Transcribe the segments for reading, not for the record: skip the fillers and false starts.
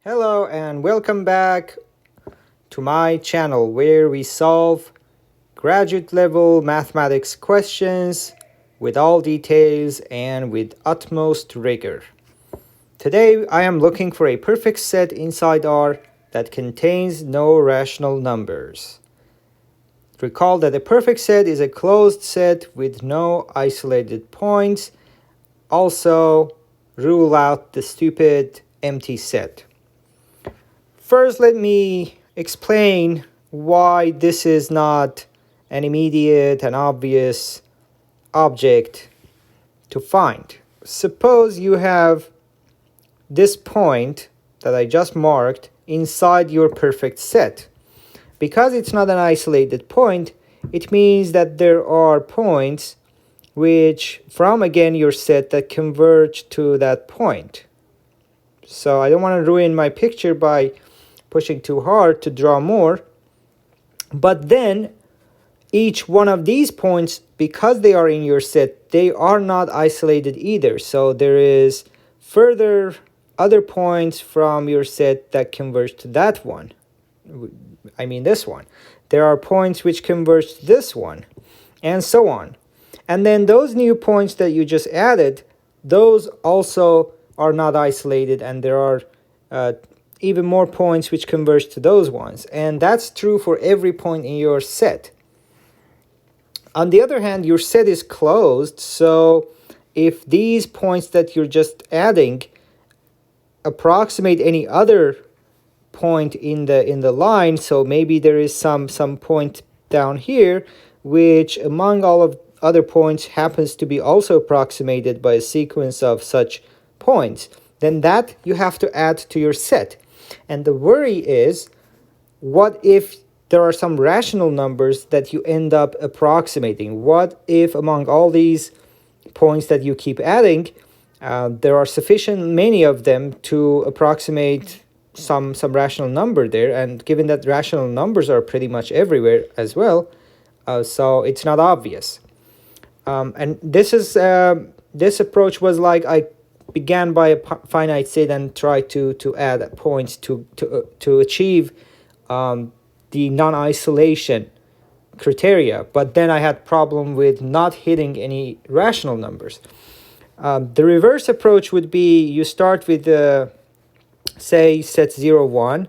Hello and welcome back to my channel where we solve graduate level mathematics questions with all details and with utmost rigor. Today I am looking for a perfect set inside R that contains no rational numbers. Recall that a perfect set is a closed set with no isolated points. Also, rule out the stupid empty set. First, let me explain why this is not an immediate and obvious object to find. Suppose you have this point that I just marked inside your perfect set. Because it's not an isolated point, it means that there are points which from again your set that converge to that point. So I don't want to ruin my picture by pushing too hard to draw more, but then each one of these points, because they are in your set, they are not isolated either. So there is further other points from your set that converge to that one. I mean this one. There are points which converge to this one, and so on. And then those new points that you just added, those also are not isolated, and there are even more points which converge to those ones. And that's true for every point in your set. On the other hand, your set is closed, so if these points that you're just adding approximate any other point in the line, so maybe there is some point down here which among all of other points happens to be also approximated by a sequence of such points, then that you have to add to your set. And the worry is, what if there are some rational numbers that you end up approximating? What if among all these points that you keep adding, there are sufficient many of them to approximate some rational number there? And given that rational numbers are pretty much everywhere as well, so it's not obvious. And this approach was like I began by a finite set and tried to add points to achieve the non-isolation criteria, but then I had problem with not hitting any rational numbers. The reverse approach would be you start with say set 0, 1,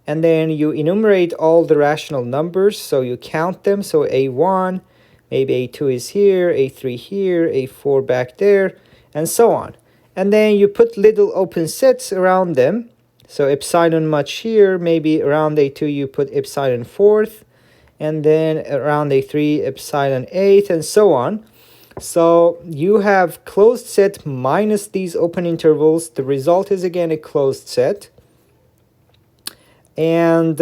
and then you enumerate all the rational numbers, so you count them. So A1, maybe A2 is here, A3 here, A4 back there, and so on. And then you put little open sets around them. So epsilon much here, maybe around A2 you put epsilon 4th, and then around A3 epsilon 8th, and so on. So you have closed set minus these open intervals. The result is again a closed set. And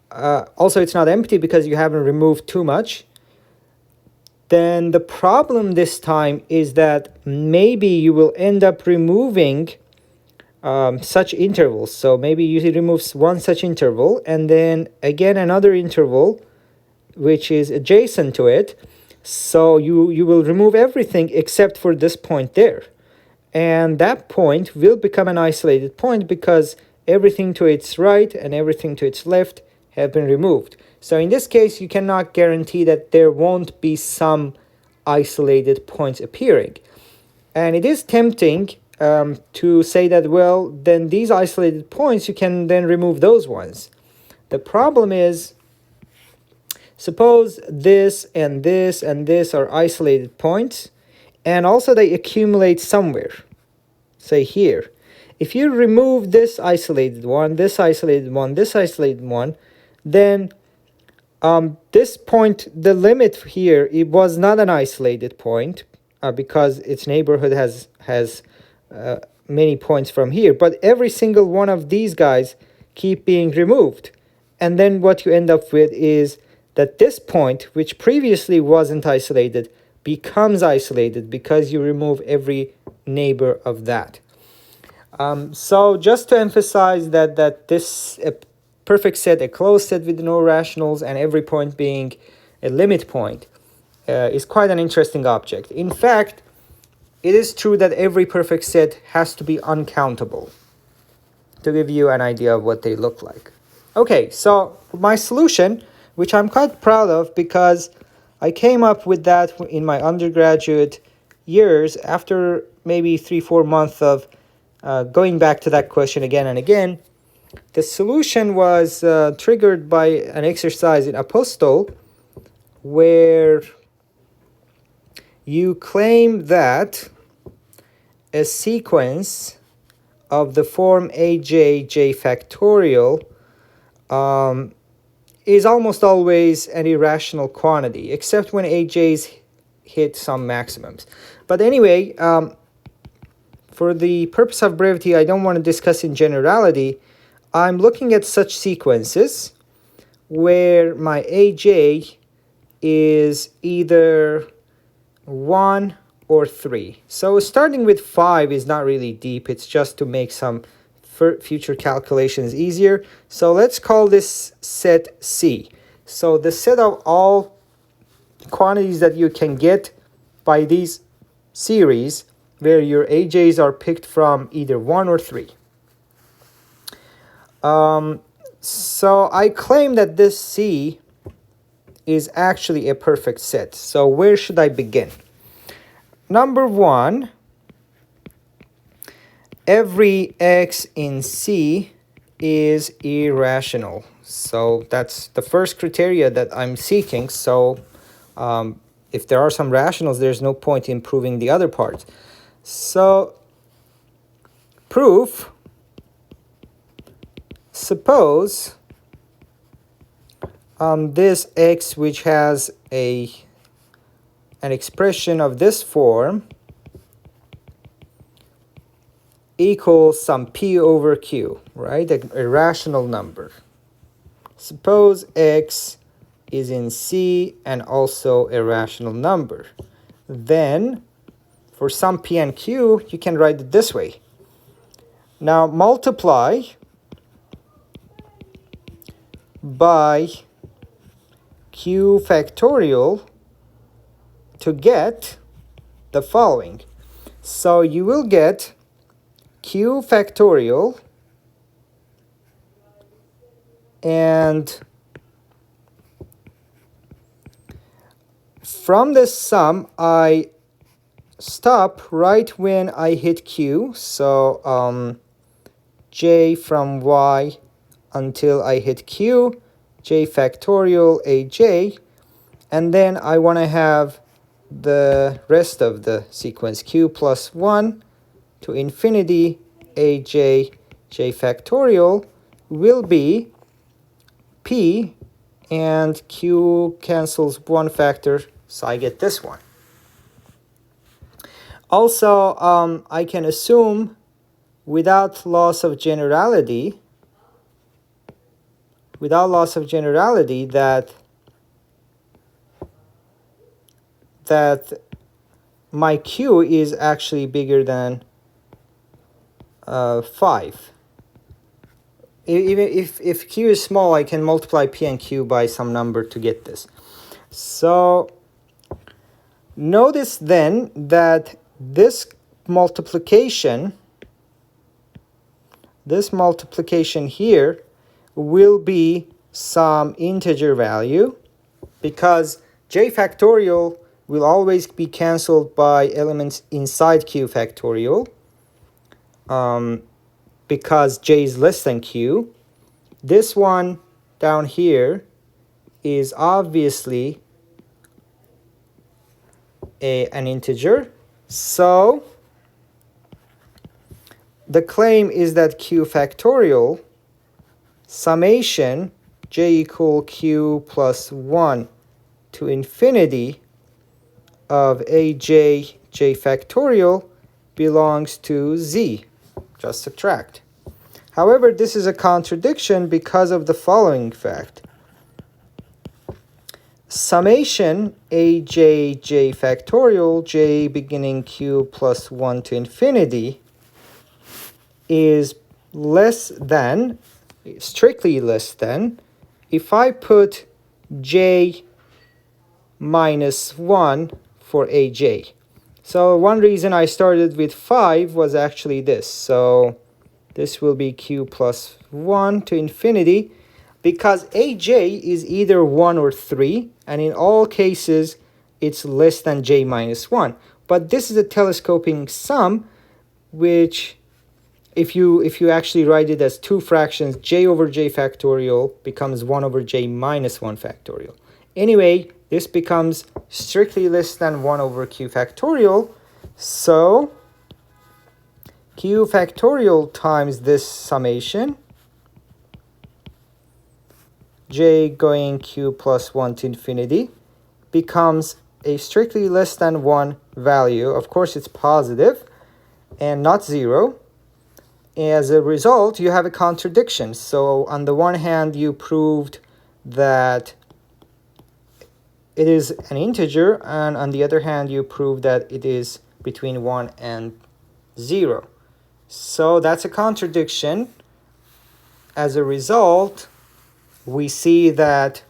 also it's not empty because you haven't removed too much. Then the problem this time is that maybe you will end up removing such intervals. So maybe you remove one such interval and then again another interval which is adjacent to it. So you will remove everything except for this point there. And that point will become an isolated point because everything to its right and everything to its left have been removed. So in this case, you cannot guarantee that there won't be some isolated points appearing. And it is tempting to say that, well, then these isolated points, you can then remove those ones. The problem is, suppose this and this and this are isolated points, and also they accumulate somewhere, say here. If you remove this isolated one, this isolated one, this isolated one, then this point, the limit here, it was not an isolated point because its neighborhood has many points from here. But every single one of these guys keep being removed. And then what you end up with is that this point, which previously wasn't isolated, becomes isolated because you remove every neighbor of that. So just to emphasize that this perfect set, a closed set with no rationals and every point being a limit point, is quite an interesting object. In fact, it is true that every perfect set has to be uncountable. to give you an idea of what they look like. Okay, so my solution, which I'm quite proud of because I came up with that in my undergraduate years after maybe 3-4 months of going back to that question again and again. The solution was triggered by an exercise in Apostle where you claim that a sequence of the form aj factorial is almost always an irrational quantity, except when aj's hit some maximums. But anyway, for the purpose of brevity, I don't want to discuss in generality. I'm looking at such sequences where my aj is either 1 or 3. So starting with 5 is not really deep. It's just to make some future calculations easier. So let's call this set C. So the set of all quantities that you can get by these series where your AJs are picked from either 1 or 3. So I claim that this C is actually a perfect set. So where should I begin? Number 1, every x in C is irrational. So that's the first criteria that I'm seeking. So if there are some rationals, there's no point in proving the other part. So proof, suppose this x, which has an expression of this form, equals some p over q, right? A rational number. Suppose x is in C and also a rational number. Then, for some p and q, you can write it this way. Now, multiply by q factorial to get the following. So you will get q factorial and from this sum I stop right when I hit q. So j from y until I hit q, j factorial aj, and then I want to have the rest of the sequence q plus 1 to infinity aj j factorial will be p, and q cancels one factor, so I get this one. Also, I can assume without loss of generality that my q is actually bigger than 5. Even if q is small, I can multiply p and q by some number to get this. So notice then that this multiplication here will be some integer value, because j factorial will always be cancelled by elements inside q factorial, because j is less than q. This one down here is obviously an integer. So the claim is that q factorial summation j equal q plus 1 to infinity of aj j factorial belongs to z. Just subtract. However, this is a contradiction because of the following fact. Summation aj j factorial j beginning q plus 1 to infinity is less than, strictly less than, if I put j minus 1 for aj. So one reason I started with 5 was actually this. So This will be q plus 1 to infinity, because aj is either 1 or 3, and in all cases it's less than j minus 1. But this is a telescoping sum, which if you actually write it as two fractions, j over j factorial becomes 1 over j minus 1 factorial. Anyway, this becomes strictly less than 1 over q factorial. So q factorial times this summation, j going q plus 1 to infinity, becomes a strictly less than 1 value. Of course, it's positive and not 0. As a result, you have a contradiction. So on the one hand, you proved that it is an integer, and on the other hand, you prove that it is between 1 and 0. So that's a contradiction. As a result, we see that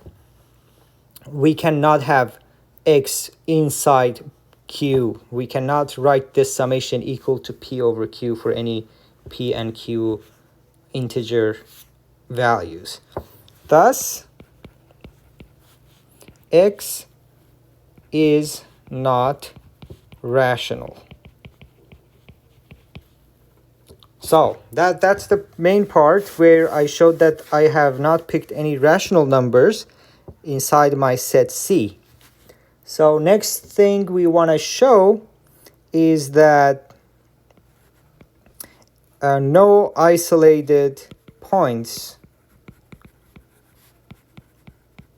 we cannot have x inside q. We cannot write this summation equal to p over q for any p and q integer values. Thus, x is not rational. So that's the main part where I showed that I have not picked any rational numbers inside my set C. So next thing we want to show is that no isolated points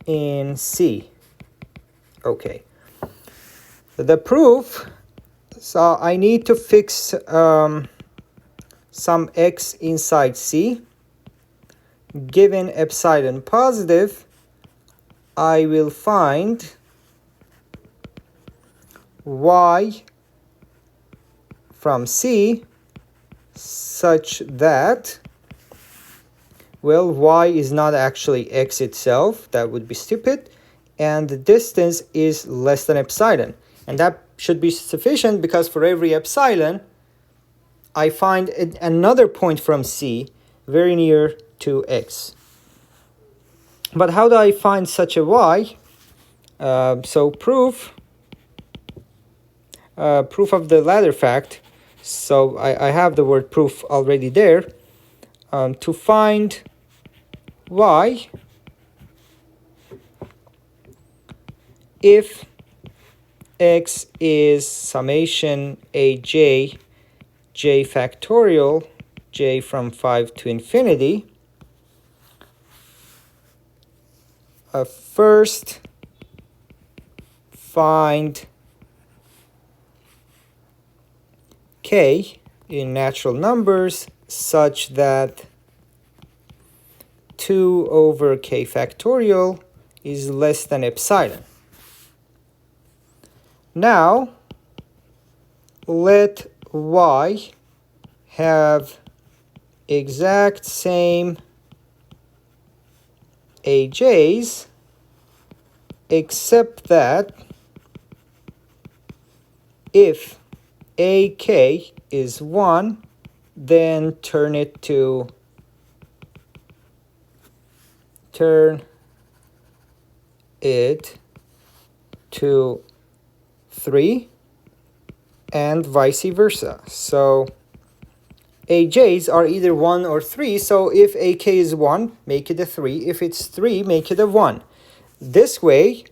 in C. Okay. The proof, so I need to fix some x inside C. Given epsilon positive, I will find y from C such that, well, y is not actually x itself. That would be stupid. And the distance is less than epsilon. And that should be sufficient, because for every epsilon, I find another point from C very near to x. But how do I find such a y? So proof of the latter fact. So I have the word proof already there. To find y, if x is summation aj j factorial, j from 5 to infinity, first find k in natural numbers such that 2 over k factorial is less than epsilon. Now, let y have exact same aj's, except that if ak is 1, then turn it to 3, and vice versa. So aj's are either 1 or 3. So if ak is 1, make it a 3. If it's 3, make it a 1. This way,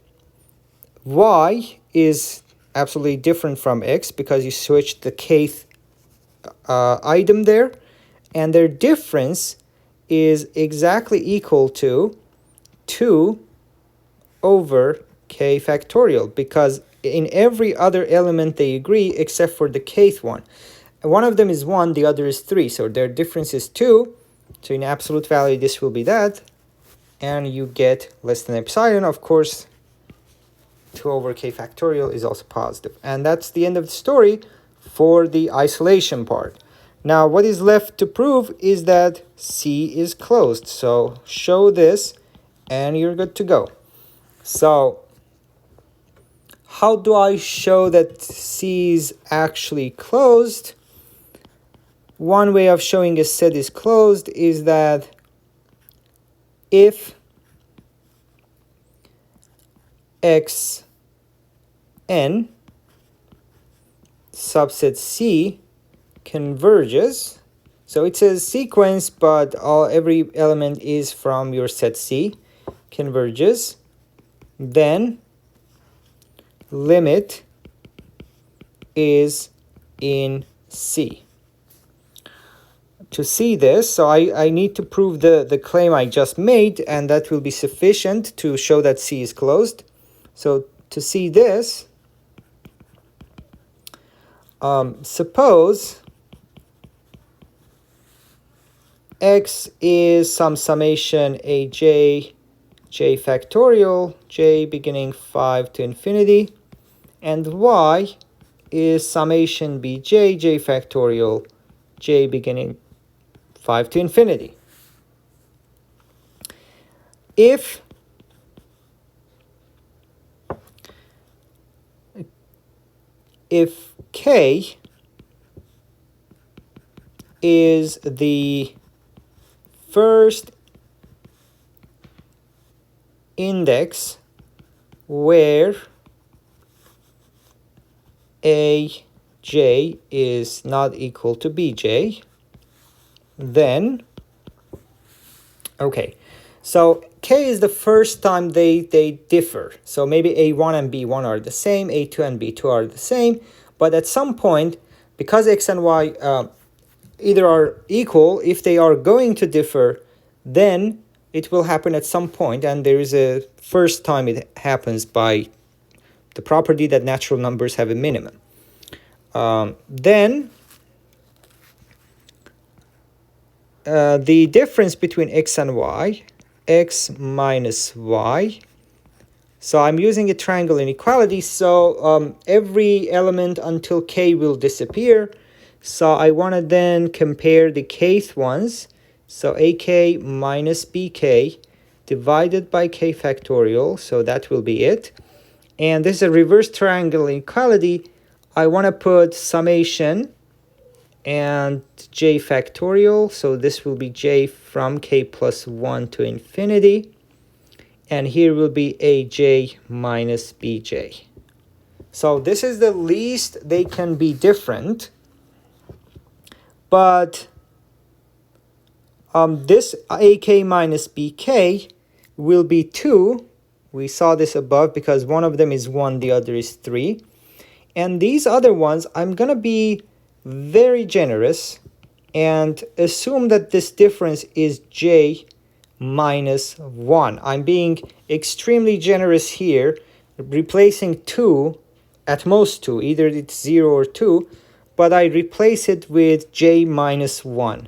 y is absolutely different from x because you switched the kth item there, and their difference is exactly equal to 2 over k factorial, because in every other element they agree except for the kth one. One of them is 1, the other is 3, so their difference is 2. So in absolute value, this will be that, and you get less than epsilon. Of course, 2 over k factorial is also positive. And that's the end of the story for the isolation part. Now, what is left to prove is that C is closed. So show this, and you're good to go. So how do I show that C is actually closed? one way of showing a set is closed is that if xn subset C converges, so it's a sequence, but every element is from your set C, converges, then limit is in C. To see this, so I need to prove the claim I just made, and that will be sufficient to show that C is closed. So to see this, suppose x is some summation aj j factorial, j beginning 5 to infinity, and y is summation bj j factorial, j beginning 5 to infinity. If k is the first index where aj is not equal to bj, then, okay, so k is the first time they differ. So maybe a1 and b1 are the same, a2 and b2 are the same, but at some point, because x and y either are equal, if they are going to differ, then it will happen at some point, and there is a first time it happens by the property that natural numbers have a minimum. Then the difference between x and y, x minus y, so I'm using a triangle inequality, so every element until k will disappear. So I want to then compare the kth ones, so ak minus bk divided by k factorial, so that will be it. And this is a reverse triangle inequality. I want to put summation and j factorial, so this will be j from k plus 1 to infinity, and here will be aj minus bj. So this is the least they can be different, but this ak minus bk will be 2. We saw this above because one of them is 1, the other is 3. And these other ones, I'm going to be very generous and assume that this difference is j minus 1. I'm being extremely generous here, replacing 2, at most 2, either it's 0 or 2, but I replace it with j minus 1.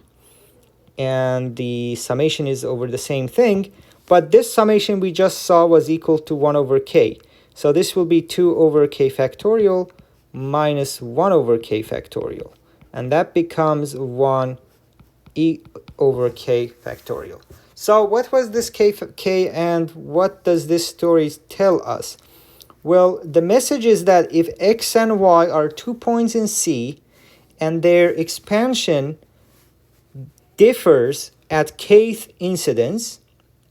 And the summation is over the same thing, but this summation we just saw was equal to 1 over k. So this will be 2 over k factorial minus 1 over k factorial. And that becomes 1 e over k factorial. So what was this k and what does this story tell us? Well, the message is that if x and y are 2 points in C and their expansion differs at kth incidence,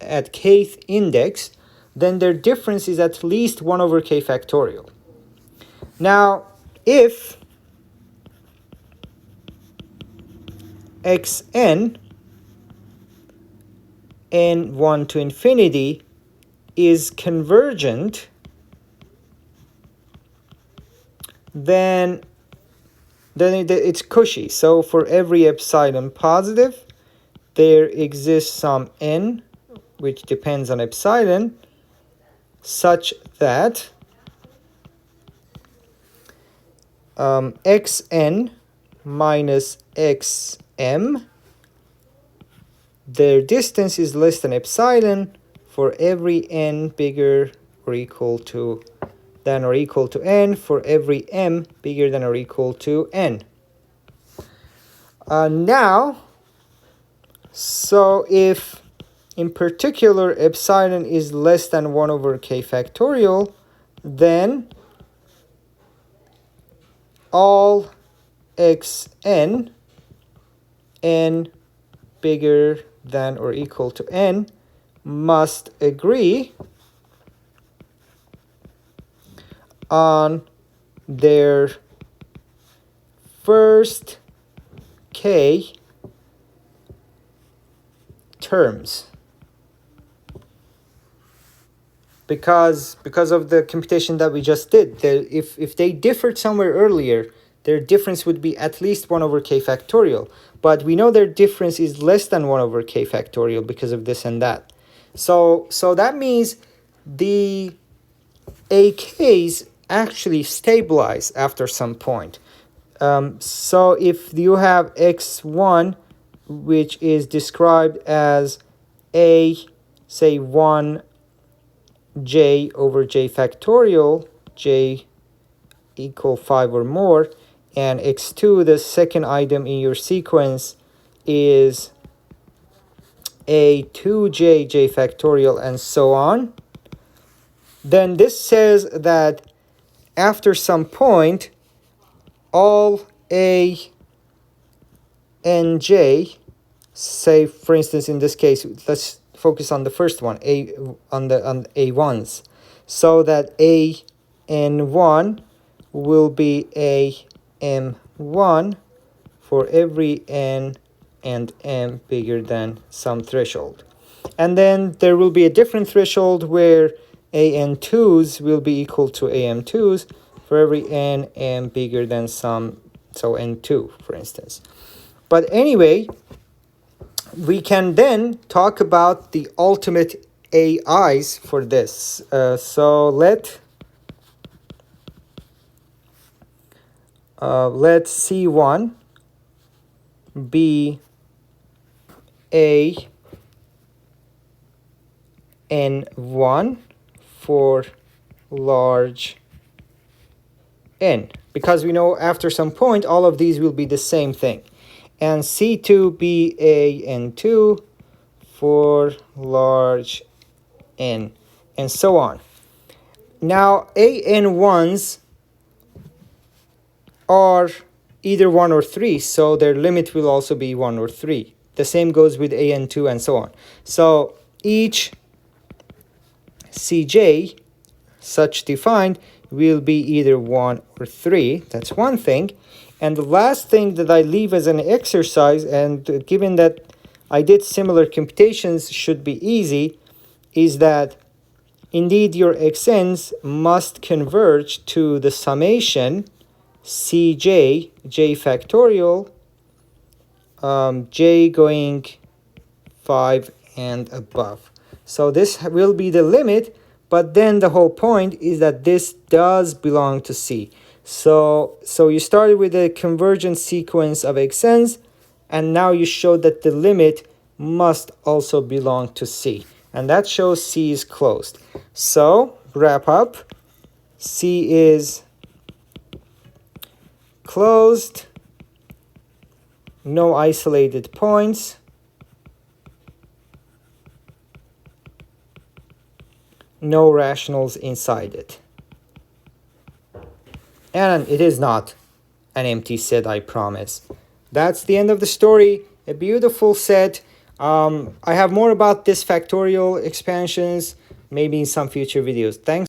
at kth index, then their difference is at least 1 over k factorial. Now, if xn n1 to infinity is convergent, then it's cushy. So for every epsilon positive, there exists some n, which depends on epsilon, such that xn minus xm, their distance is less than epsilon for every n bigger or equal to than or equal to n, for every m bigger than or equal to n. Now, so if in particular epsilon is less than 1 over k factorial, then all xn n bigger than or equal to n must agree on their first k terms. Because of the computation that we just did, if they differed somewhere earlier, their difference would be at least 1 over k factorial. But we know their difference is less than 1 over k factorial because of this and that. So that means the AKs actually stabilize after some point. So if you have x1, which is described as a, say, 1 j over j factorial, j equal 5 or more, and x2, the second item in your sequence, is a 2j j factorial, and so on, then this says that after some point, all a and j, say for instance in this case, let's focus on the first one, on a1s, so that a n1 will be a m1 for every n and m bigger than some threshold. And then there will be a different threshold where an2s will be equal to am2s for every n m bigger than some, so n2 for instance. But anyway, we can then talk about the ultimate AIs for this. So let C1 be a n1 for large n, because we know after some point all of these will be the same thing. And C2 be a n2 for large n, and so on. Now a n1s are either 1 or 3, so their limit will also be 1 or 3. The same goes with a n2 and so on. So each cj such defined will be either 1 or 3. That's one thing. And the last thing that I leave as an exercise, and given that I did similar computations, should be easy, is that indeed your xn's must converge to the summation cj, j factorial, j going 5 and above. So this will be the limit, but then the whole point is that this does belong to C. So you started with a convergent sequence of xn's, and now you show that the limit must also belong to C. And that shows C is closed. So, wrap up. C is closed, no isolated points, no rationals inside it. And it is not an empty set, I promise. That's the end of the story. A beautiful set. I have more about this factorial expansions maybe in some future videos. Thanks.